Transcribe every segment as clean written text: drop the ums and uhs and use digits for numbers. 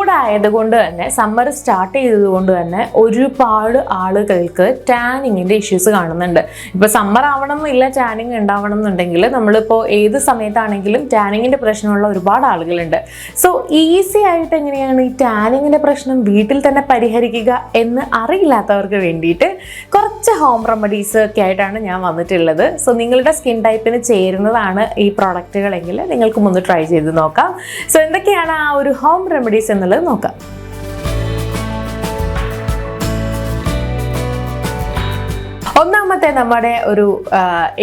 കൂടെ ആയതുകൊണ്ട് തന്നെ സമ്മർ സ്റ്റാർട്ട് ചെയ്തതുകൊണ്ട് തന്നെ ഒരുപാട് ആളുകൾക്ക് ടാനിങ്ങിൻ്റെ ഇഷ്യൂസ് കാണുന്നുണ്ട്. ഇപ്പോൾ സമ്മർ ആവണം എന്നില്ല ടാനിങ് ഉണ്ടാവണം എന്നുണ്ടെങ്കിൽ നമ്മളിപ്പോൾ ഏത് സമയത്താണെങ്കിലും ടാനിങ്ങിൻ്റെ പ്രശ്നമുള്ള ഒരുപാട് ആളുകളുണ്ട്. സോ ഈസി ആയിട്ട് എങ്ങനെയാണ് ഈ ടാനിങ്ങിൻ്റെ പ്രശ്നം വീട്ടിൽ തന്നെ പരിഹരിക്കുക എന്ന് അറിയില്ലാത്തവർക്ക് വേണ്ടിയിട്ട് കുറച്ച് ഹോം റെമഡീസ് ഒക്കെ ആയിട്ടാണ് ഞാൻ വന്നിട്ടുള്ളത്. സോ നിങ്ങളുടെ സ്കിൻ ടൈപ്പിന് ചേരുന്നതാണ് ഈ പ്രോഡക്റ്റുകളെങ്കിൽ നിങ്ങൾക്ക് ഒന്ന് ട്രൈ ചെയ്ത് നോക്കാം. സോ എന്തൊക്കെയാണ് ആ ഒരു ഹോം റെമഡീസ് എന്നുള്ളത് നോക്കാം. ഒന്നാമത്തെ നമ്മുടെ ഒരു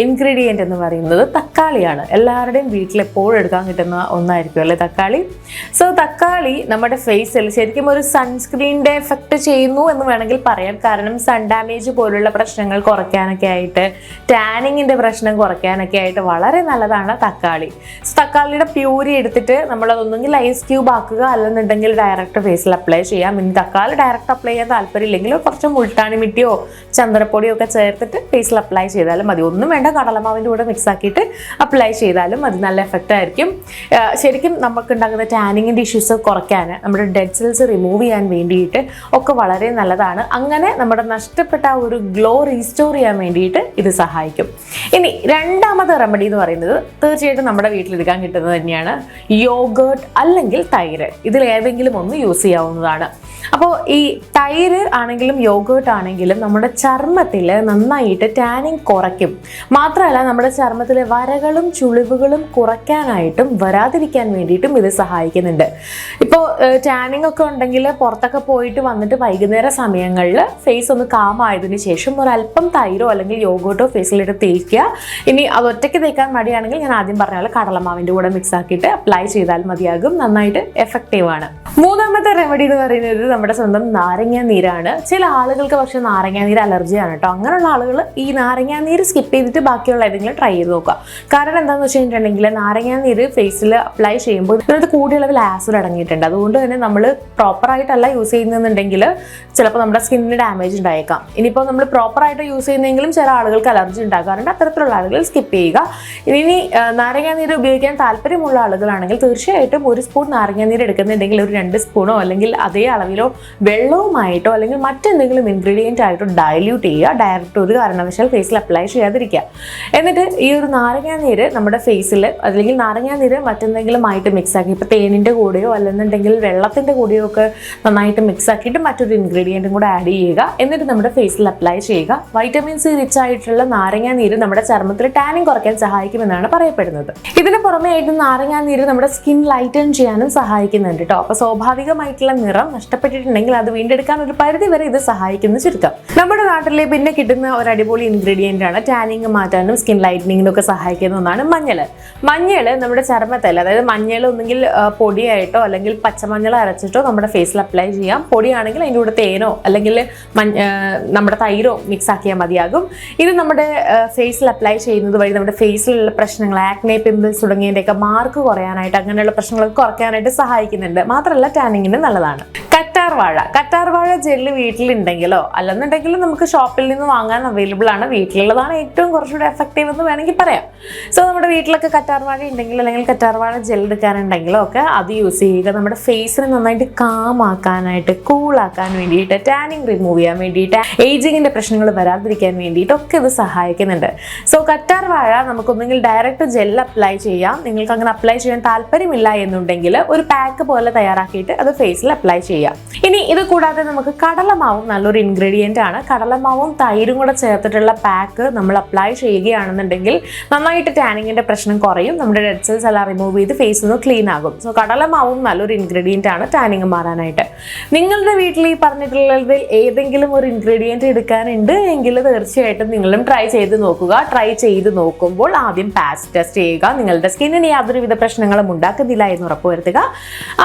ഇൻഗ്രീഡിയൻ്റ് എന്ന് പറയുന്നത് തക്കാളിയാണ്. എല്ലാവരുടെയും വീട്ടിൽ എപ്പോഴും എടുക്കാൻ കിട്ടുന്ന ഒന്നായിരിക്കും അല്ലേ തക്കാളി. സോ തക്കാളി നമ്മുടെ ഫേസിൽ ശരിക്കും ഒരു സൺസ്ക്രീനിൻ്റെ എഫക്റ്റ് ചെയ്യുന്നു എന്ന് വേണമെങ്കിൽ പറയാം. കാരണം സൺ ഡാമേജ് പോലുള്ള പ്രശ്നങ്ങൾ കുറയ്ക്കാനൊക്കെ ആയിട്ട്, ടാനിങ്ങിൻ്റെ പ്രശ്നം കുറയ്ക്കാനൊക്കെ ആയിട്ട് വളരെ നല്ലതാണ് തക്കാളി. സോ തക്കാളിയുടെ പ്യൂരി എടുത്തിട്ട് നമ്മളതൊന്നെങ്കിൽ ഐസ് ക്യൂബ് ആക്കുക, അല്ലെന്നുണ്ടെങ്കിൽ ഡയറക്റ്റ് ഫേസിൽ അപ്ലൈ ചെയ്യാം. ഇനി തക്കാളി ഡയറക്റ്റ് അപ്ലൈ ചെയ്യാൻ താല്പര്യമില്ലെങ്കിൽ കുറച്ച് മുൾട്ടാണി മിട്ടിയോ ചന്ദനപ്പൊടിയോ ഒക്കെ ചേർത്തിട്ട് ഫേസിൽ അപ്ലൈ ചെയ്താലും മതി. ഒന്നും വേണ്ട, കടലമാവിൻ്റെ കൂടെ മിക്സ് ആക്കിയിട്ട് അപ്ലൈ ചെയ്താലും മതി. നല്ല എഫക്റ്റ് ആയിരിക്കും. ശരിക്കും നമുക്ക് ഉണ്ടാകുന്ന ടാനിങ്ങിൻ്റെ ഇഷ്യൂസ് കുറയ്ക്കാൻ, നമ്മുടെ ഡെഡ് സെൽസ് റിമൂവ് ചെയ്യാൻ വേണ്ടിയിട്ട് ഒക്കെ വളരെ നല്ലതാണ്. അങ്ങനെ നമ്മുടെ നഷ്ടപ്പെട്ട ആ ഒരു ഗ്ലോ റീസ്റ്റോർ ചെയ്യാൻ വേണ്ടിയിട്ട് ഇത് സഹായിക്കും. ഇനി രണ്ടാമത്തെ റെമഡി എന്ന് പറയുന്നത് തീർച്ചയായിട്ടും നമ്മുടെ വീട്ടിലെടുക്കാൻ കിട്ടുന്നത് തന്നെയാണ് യോഗേർട്ട് അല്ലെങ്കിൽ തൈര്. ഇതിൽ ഏതെങ്കിലും ഒന്ന് യൂസ് ചെയ്യാവുന്നതാണ്. അപ്പോൾ ഈ തൈര് ആണെങ്കിലും യോഗേർട്ട് ആണെങ്കിലും നമ്മുടെ ചർമ്മത്തിൽ നന്നായിട്ട് ടാനിങ് കുറയ്ക്കും. മാത്രമല്ല നമ്മുടെ ചർമ്മത്തിലെ വരകളും ചുളിവുകളും കുറയ്ക്കാനായിട്ടും വരാതിരിക്കാൻ വേണ്ടിയിട്ടും ഇത് സഹായിക്കുന്നുണ്ട്. ഇപ്പോൾ ടാനിങ് ഒക്കെ ഉണ്ടെങ്കിൽ പുറത്തൊക്കെ പോയിട്ട് വന്നിട്ട് വൈകുന്നേര സമയങ്ങളിൽ ഫേസ് ഒന്ന് കാമായതിനു ശേഷം ഒരല്പം തൈരോ അല്ലെങ്കിൽ യോഗേർട്ടോ ഫേസിലിട്ട് തേക്കുക. ഇനി അത് ഒറ്റയ്ക്ക് തേക്കാൻ മടിയാണെങ്കിൽ ഞാൻ ആദ്യം പറഞ്ഞ പോലെ കടലമാവിൻ്റെ കൂടെ മിക്സ് ആക്കിയിട്ട് അപ്ലൈ ചെയ്താൽ മതിയാകും. നന്നായിട്ട് എഫക്റ്റീവാണ്. മൂന്നാമത്തെ റെമഡി എന്ന് പറയുന്നത് നമ്മുടെ സ്വന്തം നാരങ്ങ നീരാണ്. ചില ആളുകൾക്ക് പക്ഷേ നാരങ്ങ നീര് അലർജിയാണ് കേട്ടോ. അങ്ങനെയുള്ള ആളുകൾ ഈ നാരങ്ങ നീര് സ്കിപ്പ് ചെയ്തിട്ട് ബാക്കിയുള്ള ഏതെങ്കിലും ട്രൈ ചെയ്ത് നോക്കുക. കാരണം എന്താണെന്ന് വെച്ചിട്ടുണ്ടെങ്കിൽ നാരങ്ങ നീര് ഫേസിൽ അപ്ലൈ ചെയ്യുമ്പോൾ ഇതിനകത്ത് കൂടിയ അളവിൽ ആസിഡ് അടങ്ങിയിട്ടുണ്ട്. അതുകൊണ്ട് തന്നെ നമ്മൾ പ്രോപ്പറായിട്ടല്ല യൂസ് ചെയ്യുന്നുണ്ടെങ്കിൽ ചിലപ്പോൾ നമ്മുടെ സ്കിന്നിന് ഡാമേജ് ഉണ്ടായേക്കാം. ഇനിയിപ്പോൾ നമ്മൾ പ്രോപ്പറായിട്ട് യൂസ് ചെയ്യുന്നെങ്കിലും ചില ആളുകൾക്ക് അലർജി ഉണ്ടാകാറുണ്ട്. അത്തരത്തിലുള്ള ആളുകൾ സ്കിപ്പ് ചെയ്യുക. ഇനി നാരങ്ങ നീര് ഉപയോഗിക്കാൻ താല്പര്യമുള്ള ആളുകളാണെങ്കിൽ തീർച്ചയായിട്ടും ഒരു സ്പൂൺ നാരങ്ങ നീര് എടുക്കുന്നുണ്ടെങ്കിൽ ഒരു 2 സ്പൂണോ അല്ലെങ്കിൽ അതേ അളവിലോ വെള്ളവുമായിട്ടോ അല്ലെങ്കിൽ മറ്റെന്തെങ്കിലും ഇൻഗ്രീഡിയൻ്റ് ആയിട്ടോ ഡയല്യൂട്ട് ചെയ്യുക. ഡയറക്റ്റ് ഒരു കാരണവശാൽ ഫേസിൽ അപ്ലൈ ചെയ്യാതിരിക്കുക. എന്നിട്ട് ഈ ഒരു നാരങ്ങ നീര് നമ്മുടെ ഫേസിൽ അല്ലെങ്കിൽ നാരങ്ങ നീര് മറ്റെന്തെങ്കിലും ആയിട്ട് മിക്സ് ആക്കി, ഇപ്പോൾ തേനിൻ്റെ കൂടെയോ അല്ലെന്നുണ്ടെങ്കിൽ വെള്ളത്തിൻ്റെ കൂടെയോ ഒക്കെ നന്നായിട്ട് മിക്സ് ആക്കിയിട്ട് മറ്റൊരു ഇൻഗ്രീഡിയൻറ്റും കൂടെ ആഡ് ചെയ്യുക. എന്നിട്ട് നമ്മുടെ ഫേസിൽ അപ്ലൈ ചെയ്യുക. വൈറ്റമിൻ സി റിച്ച് ആയിട്ടുള്ള നാരങ്ങ നീര് നമ്മുടെ ചർമ്മത്തിൽ ടാനിങ് കുറയ്ക്കാൻ സഹായിക്കുമെന്നാണ് പറയപ്പെടുന്നത്. ഇതിന് പുറമെ ആയിട്ട് നാരങ്ങ നീര് നമ്മുടെ സ്കിൻ ലൈറ്റൻ ചെയ്യാനും സഹായിക്കുന്നുണ്ട് കേട്ടോ. അപ്പോൾ സ്വാഭാവികമായിട്ടുള്ള നിറം നഷ്ടപ്പെട്ടിട്ടുണ്ടെങ്കിൽ അത് വീണ്ടെടുക്കാൻ ഒരു പരിധി വരെ ഇത് സഹായിക്കുന്നു ചുരുക്കം. നമ്മുടെ നാട്ടിലെ പിന്നെ കിട്ടുന്ന ഒരു അടിപൊളി ഇൻഗ്രീഡിയൻ്റ് ആണ് ടാനിങ് മാറ്റാനും സ്കിൻ ലൈറ്റനിങ്ങിനും ഒക്കെ സഹായിക്കുന്ന ഒന്നാണ് മഞ്ഞൾ. മഞ്ഞൾ നമ്മുടെ ചർമ്മത്തിൽ, അതായത് മഞ്ഞൾ ഒന്നെങ്കിൽ പൊടിയായിട്ടോ അല്ലെങ്കിൽ പച്ചമഞ്ഞൾ അരച്ചിട്ടോ നമ്മുടെ ഫേസിൽ അപ്ലൈ ചെയ്യാം. പൊടിയാണെങ്കിൽ അതിൻ്റെ കൂടെ തേനോ അല്ലെങ്കിൽ നമ്മുടെ തൈരോ മിക്സ് ആക്കിയാൽ മതിയാകും. ഇത് നമ്മുടെ ഫേസിൽ അപ്ലൈ ചെയ്യുന്നത് വഴി നമ്മുടെ ഫേസിലുള്ള പ്രശ്നങ്ങൾ, ആക്നെ, പിമ്പിൾസ് തുടങ്ങിയതിൻ്റെയൊക്കെ മാർക്ക് കുറയാനായിട്ട്, അങ്ങനെയുള്ള പ്രശ്നങ്ങളൊക്കെ കുറയ്ക്കാനായിട്ട് സഹായിക്കുന്നുണ്ട്. മാത്രമല്ല ടാനിങ്ങിന് നല്ലതാണ്. കറ്റാർവാഴ ജെല്ല് വീട്ടിലുണ്ടെങ്കിലോ അല്ലെന്നുണ്ടെങ്കിലും നമുക്ക് ഷോപ്പിൽ നിന്ന് വാങ്ങാൻ അവൈലബിൾ ആണ്. വീട്ടിലുള്ളതാണ് ഏറ്റവും കുറച്ചുകൂടെ എഫക്റ്റീവ് എന്ന് വേണമെങ്കിൽ പറയാം. സോ നമ്മുടെ വീട്ടിലൊക്കെ കറ്റാർവാഴ ഉണ്ടെങ്കിൽ അല്ലെങ്കിൽ കറ്റാർവാഴ ജെൽ എടുക്കാനുണ്ടെങ്കിലോ ഒക്കെ അത് യൂസ് ചെയ്യുക. നമ്മുടെ ഫേസിനെ നന്നായിട്ട് കാമാക്കാനായിട്ട്, കൂളാക്കാൻ വേണ്ടിയിട്ട്, ടാനിങ് റിമൂവ് ചെയ്യാൻ വേണ്ടിയിട്ട്, ഏജിങ്ങിൻ്റെ പ്രശ്നങ്ങൾ വരാതിരിക്കാൻ വേണ്ടിയിട്ടൊക്കെ ഇത് സഹായിക്കുന്നുണ്ട്. സോ കറ്റാർവാഴ നമുക്കൊന്നെങ്കിൽ ഡയറക്റ്റ് ജെൽ അപ്ലൈ ചെയ്യാം. നിങ്ങൾക്ക് അങ്ങനെ അപ്ലൈ ചെയ്യാൻ താല്പര്യമില്ല എന്നുണ്ടെങ്കിൽ ഒരു പാക്ക് പോലെ തയ്യാറാക്കിയിട്ട് അത് ഫേസിൽ അപ്ലൈ ചെയ്യാം. ഇനി ഇത് കൂടാതെ നമുക്ക് കടലമാവും നല്ലൊരു ഇൻഗ്രീഡിയൻ്റ് ആണ്. കടലമാവും തൈരും കൂടെ ചേർത്തിട്ടുള്ള പാക്ക് നമ്മൾ അപ്ലൈ ചെയ്യുകയാണെന്നുണ്ടെങ്കിൽ നന്നായിട്ട് ടാനിങ്ങിൻ്റെ പ്രശ്നം കുറയും. നമ്മുടെ ഡെഡ് സെൽസ് എല്ലാം റിമൂവ് ചെയ്ത് ഫേസ് ഒന്ന് ക്ലീൻ ആകും. സോ കടലമാവും നല്ലൊരു ഇൻഗ്രീഡിയൻ്റ് ആണ് ടാനിങ് മാറാനായിട്ട്. നിങ്ങളുടെ വീട്ടിൽ ഈ പറഞ്ഞിട്ടുള്ളതിൽ ഏതെങ്കിലും ഒരു ഇൻഗ്രീഡിയൻറ്റ് എടുക്കാനുണ്ട് എങ്കിൽ തീർച്ചയായിട്ടും നിങ്ങളും ട്രൈ ചെയ്ത് നോക്കുക. ട്രൈ ചെയ്ത് നോക്കുമ്പോൾ ആദ്യം പാച്ച് ടെസ്റ്റ് ചെയ്യുക. നിങ്ങളുടെ സ്കിന്നിന് യാതൊരുവിധ പ്രശ്നങ്ങളും ഉണ്ടാക്കുന്നില്ല എന്ന് ഉറപ്പുവരുത്തുക.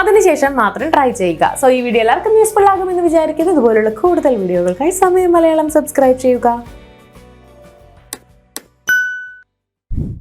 അതിനുശേഷം മാത്രം ട്രൈ ചെയ്യുക. സോ ഈ വീഡിയോ എല്ലാവർക്കും യൂസ്ഫുൾ ആകുമെന്ന് വിചാരിക്കുന്നു. ഇതുപോലുള്ള കൂടുതൽ വീഡിയോകൾക്കായി സമയം മലയാളം സബ്സ്ക്രൈബ് ചെയ്യുക.